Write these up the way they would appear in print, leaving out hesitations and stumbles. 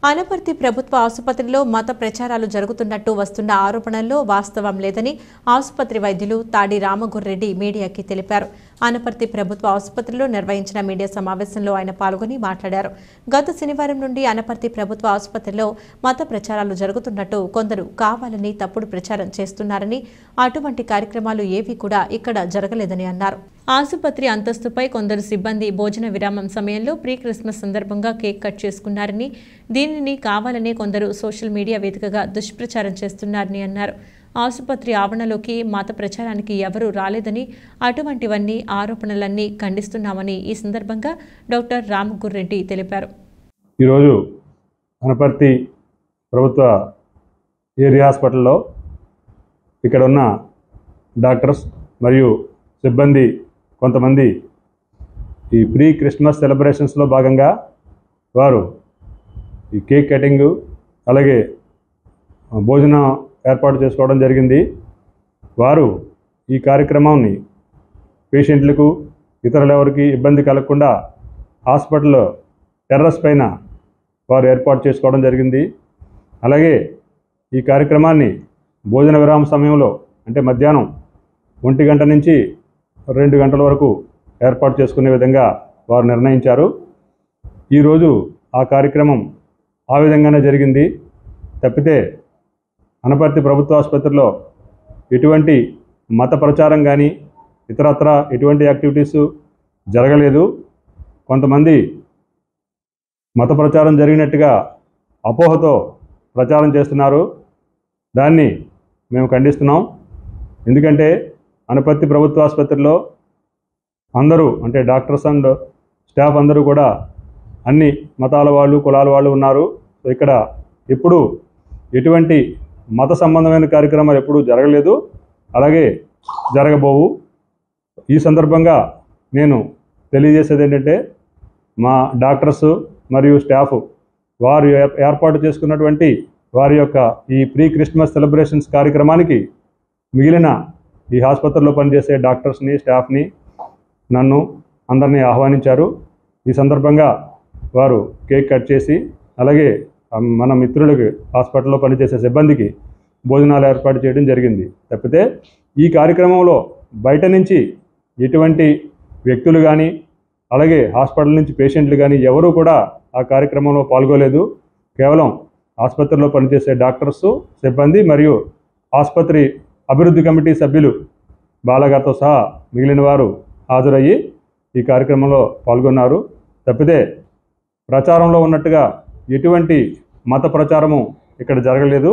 అనపర్తి ప్రభుత్వ ఆసుపత్రిలో మత ప్రచారాలు జరుగుతున్నట్టు వస్తున్న ఆరోపణల్లో వాస్తవం లేదని ఆసుపత్రి వైద్యులు తాడి రామగుర్రెడ్డి మీడియాకి తెలిపారు. అనపర్తి ప్రభుత్వ ఆసుపత్రిలో నిర్వహించిన మీడియా సమావేశంలో ఆయన పాల్గొని మాట్లాడారు. గత శనివారం నుండి అనపర్తి ప్రభుత్వ ఆసుపత్రిలో మత ప్రచారాలు జరుగుతున్నట్టు కొందరు కావాలని తప్పుడు ప్రచారం చేస్తున్నారని, అటువంటి కార్యక్రమాలు ఏవీ కూడా ఇక్కడ జరగలేదని అన్నారు. ఆసుపత్రి అంతస్తుపై కొందరు సిబ్బంది భోజన విరామం సమయంలో ప్రీ క్రిస్మస్ సందర్భంగా కేక్ కట్ చేసుకున్నారని, దీనిని కావాలనే కొందరు సోషల్ మీడియా వేదికగా దుష్ప్రచారం చేస్తున్నారని అన్నారు. ఆసుపత్రి ఆవరణలోకి మత ప్రచారానికి ఎవరూ రాలేదని, అటువంటివన్నీ ఆరోపణలన్నీ ఖండిస్తున్నామని ఈ సందర్భంగా డాక్టర్ రామగుర్రెడ్డి తెలిపారు. ఈరోజు అనపర్తి ప్రభుత్వ ఏరియా హాస్పిటల్లో ఇక్కడ ఉన్న డాక్టర్స్ మరియు సిబ్బంది కొంతమంది ఈ ప్రీ క్రిస్మస్ సెలబ్రేషన్స్లో భాగంగా వారు ఈ కేక్ కటింగు అలాగే భోజనం ఏర్పాటు చేసుకోవడం జరిగింది. వారు ఈ కార్యక్రమాన్ని పేషెంట్లకు ఇతరులెవరికి ఇబ్బంది కలగకుండా హాస్పిటల్ టెర్రస్ పైన వారు ఏర్పాటు చేసుకోవడం జరిగింది. అలాగే ఈ కార్యక్రమాన్ని భోజన విరామ సమయంలో అంటే మధ్యాహ్నం 1 గంట నుంచి 2 గంటల వరకు ఏర్పాటు చేసుకునే విధంగా వారు నిర్ణయించారు. ఈరోజు ఆ కార్యక్రమం ఆ విధంగానే జరిగింది. తప్పితే అనపర్తి ప్రభుత్వ ఆసుపత్రిలో ఎటువంటి మత ప్రచారం కానీ ఇతరత్ర ఎటువంటి యాక్టివిటీస్ జరగలేదు. కొంతమంది మత ప్రచారం జరిగినట్టుగా అపోహతో ప్రచారం చేస్తున్నారు. దాన్ని మేము ఖండిస్తున్నాం. ఎందుకంటే అనపర్తి ప్రభుత్వ ఆసుపత్రిలో అందరూ అంటే డాక్టర్స్ అండ్ స్టాఫ్ అందరూ కూడా అన్ని మతాల వాళ్ళు కులాల వాళ్ళు ఉన్నారు. సో ఇక్కడ ఎప్పుడు ఎటువంటి మత సంబంధమైన కార్యక్రమాలు ఎప్పుడూ జరగలేదు, అలాగే జరగబోవు. ఈ సందర్భంగా నేను తెలియజేసేది ఏంటంటే మా డాక్టర్స్ మరియు స్టాఫ్ వారు ఏర్పాటు చేసుకున్నటువంటి వారి యొక్క ఈ ప్రీ క్రిస్మస్ సెలబ్రేషన్స్ కార్యక్రమానికి మిగిలిన ఈ ఆసుపత్రిలో పనిచేసే డాక్టర్స్ని స్టాఫ్ని నన్ను అందరినీ ఆహ్వానించారు. ఈ సందర్భంగా వారు కేక్ కట్ చేసి అలాగే మన మిత్రులకి హాస్పిటల్లో పనిచేసే సిబ్బందికి భోజనాలు ఏర్పాటు చేయడం జరిగింది. తప్పితే ఈ కార్యక్రమంలో బయట నుంచి ఎటువంటి వ్యక్తులు కానీ అలాగే హాస్పిటల్ నుంచి పేషెంట్లు కానీ ఎవరూ కూడా ఆ కార్యక్రమంలో పాల్గొలేదు. కేవలం ఆసుపత్రిలో పనిచేసే డాక్టర్సు సిబ్బంది మరియు ఆసుపత్రి అభివృద్ధి కమిటీ సభ్యులు బాలగారితో సహా మిగిలిన వారు హాజరయ్యి ఈ కార్యక్రమంలో పాల్గొన్నారు. తప్పితే ప్రచారంలో ఉన్నట్టుగా ఎటువంటి మత ప్రచారము ఇక్కడ జరగలేదు.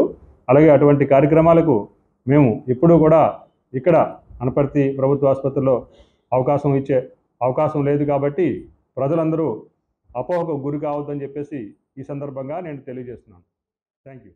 అలాగే అటువంటి కార్యక్రమాలకు మేము ఎప్పుడూ కూడా ఇక్కడ అనపర్తి ప్రభుత్వ ఆసుపత్రిలో ఇచ్చే అవకాశం లేదు. కాబట్టి ప్రజలందరూ అపోహకు గురి కావద్దని చెప్పేసి ఈ సందర్భంగా నేను తెలియజేస్తున్నాను. Thank you.